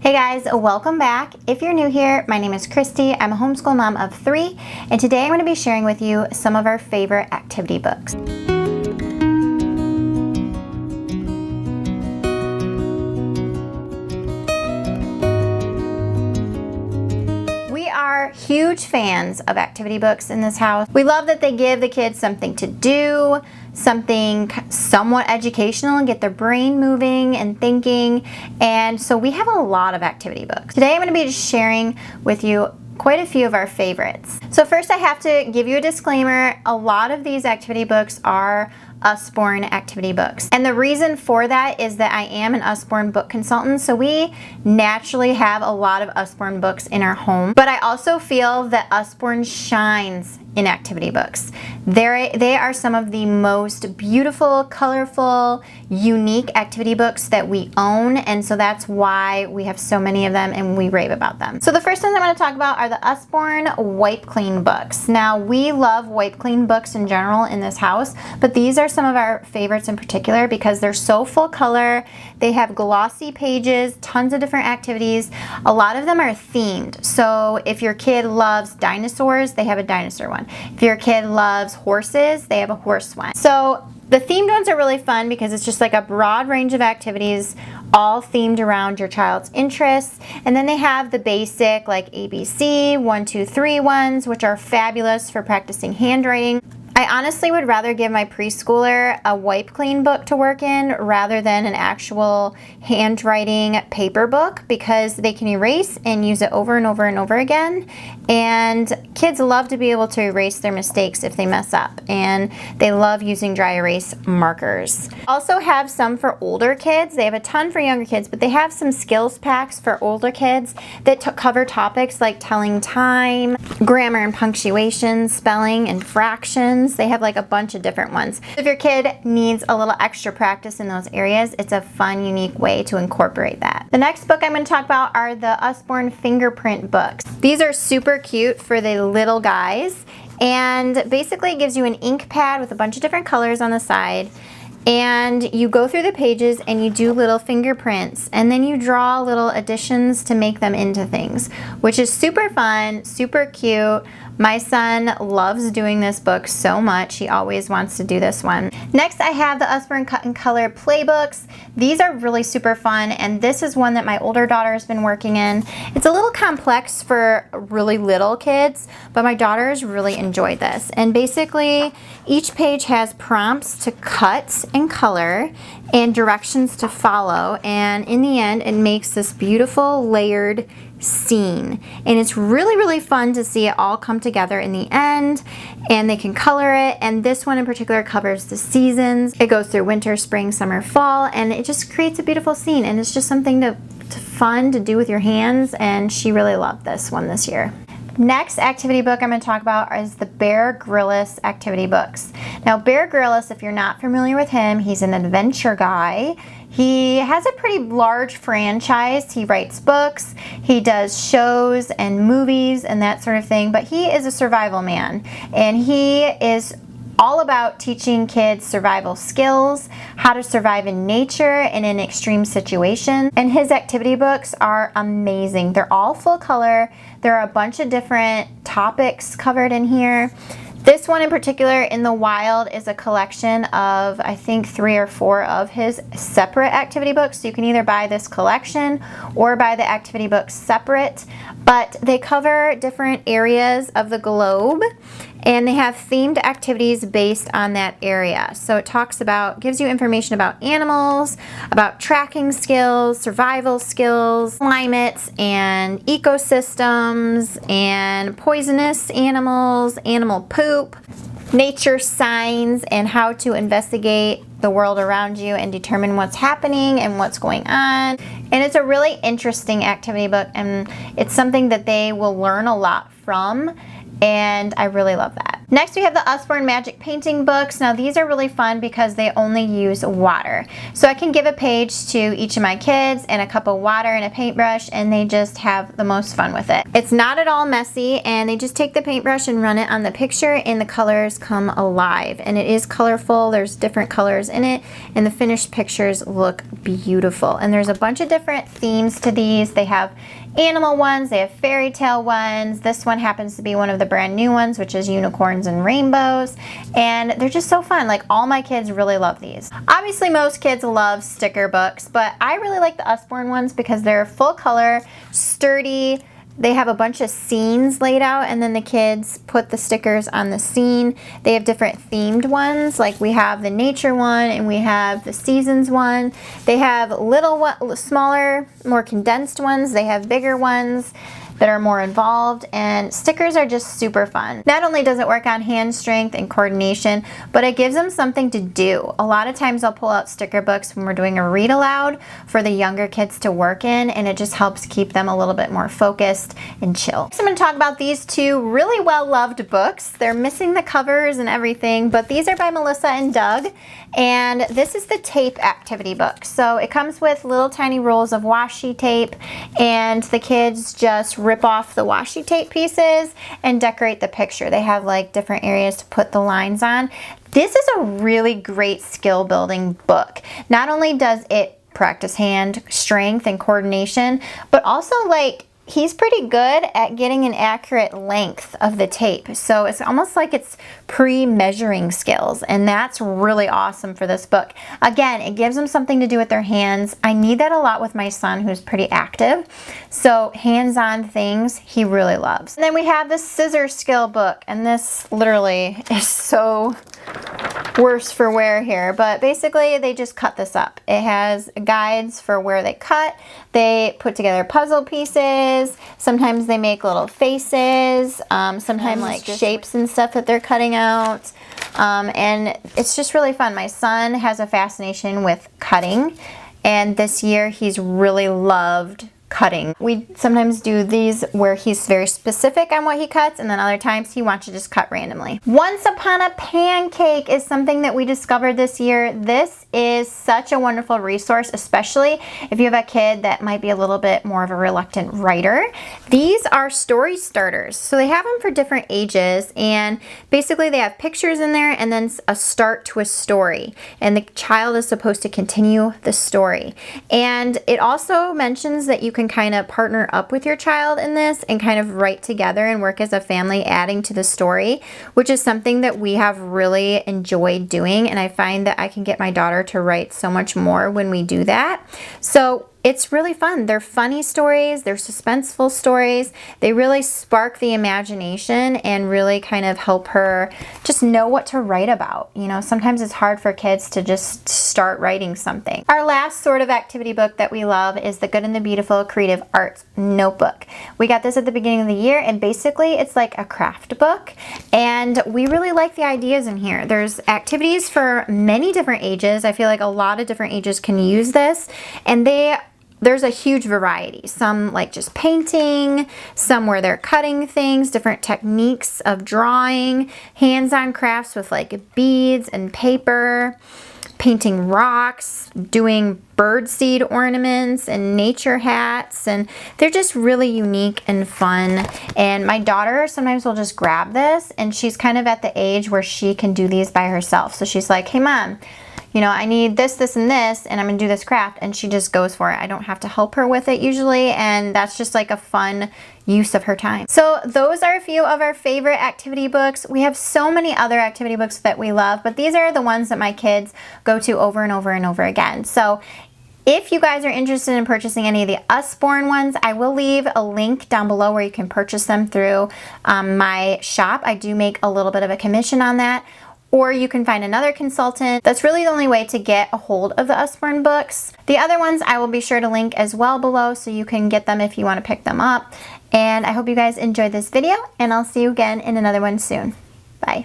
Hey guys, welcome back. If you're new here, my name is Christy. I'm a homeschool mom of 3, and today I'm going to be sharing with you some of our favorite activity books. We are huge fans of activity books in this house. We love that they give the kids something to do, something somewhat educational and get their brain moving and thinking, and so we have a lot of activity books. Today I'm going to be just sharing with you quite a few of our favorites. So first I have to give you a disclaimer. A lot of these activity books are Usborne activity books. And the reason for that is that I am an Usborne book consultant, so we naturally have a lot of Usborne books in our home. But I also feel that Usborne shines in activity books. They are some of the most beautiful, colorful, unique activity books that we own, and so that's why we have so many of them and we rave about them. So the first ones I'm going to talk about are the Usborne Wipe Clean books. Now, we love wipe clean books in general in this house, but these are some of our favorites in particular because they're so full color. They have glossy pages, tons of different activities. A lot of them are themed. So if your kid loves dinosaurs, they have a dinosaur one. If your kid loves horses, they have a horse one. So the themed ones are really fun because it's just like a broad range of activities all themed around your child's interests. And then they have the basic like ABC, 1, 2, 3 ones, which are fabulous for practicing handwriting. I honestly would rather give my preschooler a wipe clean book to work in rather than an actual handwriting paper book because they can erase and use it over and over and over again. And kids love to be able to erase their mistakes if they mess up, and they love using dry erase markers. Also have some for older kids. They have a ton for younger kids, but they have some skills packs for older kids that cover topics like telling time, grammar and punctuation, spelling and fractions. They have like a bunch of different ones. If your kid needs a little extra practice in those areas, it's a fun, unique way to incorporate that. The next book I'm going to talk about are the Usborne fingerprint books. These are super cute for the little guys, and basically it gives you an ink pad with a bunch of different colors on the side, and you go through the pages and you do little fingerprints, and then you draw little additions to make them into things, which is super fun, super cute. My son loves doing this book so much. He always wants to do this one. Next, I have the Usborne Cut and Color Playbooks. These are really super fun, and this is one that my older daughter has been working in. It's a little complex for really little kids, but my daughters really enjoyed this. And basically, each page has prompts to cut and color and directions to follow, and in the end, it makes this beautiful layered scene, and it's really fun to see it all come together in the end, and they can color it. And this one in particular covers the seasons. It goes through winter, spring, summer, fall, and it just creates a beautiful scene, and it's just something to fun to do with your hands, and she really loved this one this year. Next activity book I'm going to talk about is the Bear Grylls activity books. Now, Bear Grylls, if you're not familiar with him, he's an adventure guy. He has a pretty large franchise. He writes books, he does shows and movies and that sort of thing, but he is a survival man, and he is all about teaching kids survival skills, how to survive in nature and in extreme situations. And his activity books are amazing. They're all full color. There are a bunch of different topics covered in here. This one in particular, In the Wild, is a collection of, I think, 3 or 4 of his separate activity books. So you can either buy this collection or buy the activity books separate, but they cover different areas of the globe, and they have themed activities based on that area. So it gives you information about animals, about tracking skills, survival skills, climates and ecosystems, and poisonous animals, animal poop, nature signs, and how to investigate the world around you and determine what's happening and what's going on. And it's a really interesting activity book, and it's something that they will learn a lot from, and I really love that. Next we have the Usborne Magic Painting books. Now these are really fun because they only use water. So I can give a page to each of my kids and a cup of water and a paintbrush, and they just have the most fun with it. It's not at all messy, and they just take the paintbrush and run it on the picture and the colors come alive. And it is colorful, there's different colors in it, and the finished pictures look beautiful. And there's a bunch of different themes to these. They have animal ones, they have fairy tale ones. This one happens to be one of the brand new ones, which is unicorns and rainbows, and they're just so fun. Like, all my kids really love these. Obviously most kids love sticker books, but I really like the Usborne ones because they're full color, sturdy. They have a bunch of scenes laid out, and then the kids put the stickers on the scene. They have different themed ones, like we have the nature one and we have the seasons one. They have smaller, more condensed ones. They have bigger ones that are more involved, and stickers are just super fun. Not only does it work on hand strength and coordination, but it gives them something to do. A lot of times I'll pull out sticker books when we're doing a read aloud for the younger kids to work in, and it just helps keep them a little bit more focused and chill. Next, I'm going to talk about these two really well loved books. They're missing the covers and everything, but these are by Melissa and Doug, and this is the tape activity book. So it comes with little tiny rolls of washi tape, and the kids just rip off the washi tape pieces and decorate the picture. They have like different areas to put the lines on. This is a really great skill building book. Not only does it practice hand strength and coordination, but also like he's pretty good at getting an accurate length of the tape. So it's almost like it's pre-measuring skills, and that's really awesome for this book. Again, it gives them something to do with their hands. I need that a lot with my son, who's pretty active. So hands-on things he really loves. And then we have the scissor skill book, and this literally is so worse for wear here, but basically they just cut this up. It has guides for where they cut. They put together puzzle pieces. Sometimes they make little faces, sometimes like shapes and stuff that they're cutting out, and it's just really fun. My son has a fascination with cutting, and this year he's really loved cutting. We sometimes do these where he's very specific on what he cuts, and then other times he wants to just cut randomly. Once Upon a Pancake is something that we discovered this year. This is such a wonderful resource, especially if you have a kid that might be a little bit more of a reluctant writer. These are story starters. So they have them for different ages, and basically they have pictures in there and then a start to a story, and the child is supposed to continue the story. And it also mentions that you can kind of partner up with your child in this and kind of write together and work as a family, adding to the story, which is something that we have really enjoyed doing, and I find that I can get my daughter to write so much more when we do that. So it's really fun. They're funny stories, they're suspenseful stories. They really spark the imagination and really kind of help her just know what to write about. You know, sometimes it's hard for kids to just start writing something. Our last sort of activity book that we love is the Good and the Beautiful Creative Arts Notebook. We got this at the beginning of the year, and basically it's like a craft book, and we really like the ideas in here. There's activities for many different ages. I feel like a lot of different ages can use this, and there's a huge variety. Some like just painting, some where they're cutting things, different techniques of drawing, hands-on crafts with like beads and paper, painting rocks, doing birdseed ornaments and nature hats, and they're just really unique and fun. And my daughter sometimes will just grab this, and she's kind of at the age where she can do these by herself. So she's like, hey mom, you know, I need this, this, and this, and I'm gonna do this craft, and she just goes for it. I don't have to help her with it usually, and that's just like a fun use of her time. So those are a few of our favorite activity books. We have so many other activity books that we love, but these are the ones that my kids go to over and over and over again. So if you guys are interested in purchasing any of the Usborne ones, I will leave a link down below where you can purchase them through my shop. I do make a little bit of a commission on that. Or you can find another consultant. That's really the only way to get a hold of the Usborne books. The other ones I will be sure to link as well below, so you can get them if you want to pick them up. And I hope you guys enjoyed this video, and I'll see you again in another one soon. Bye.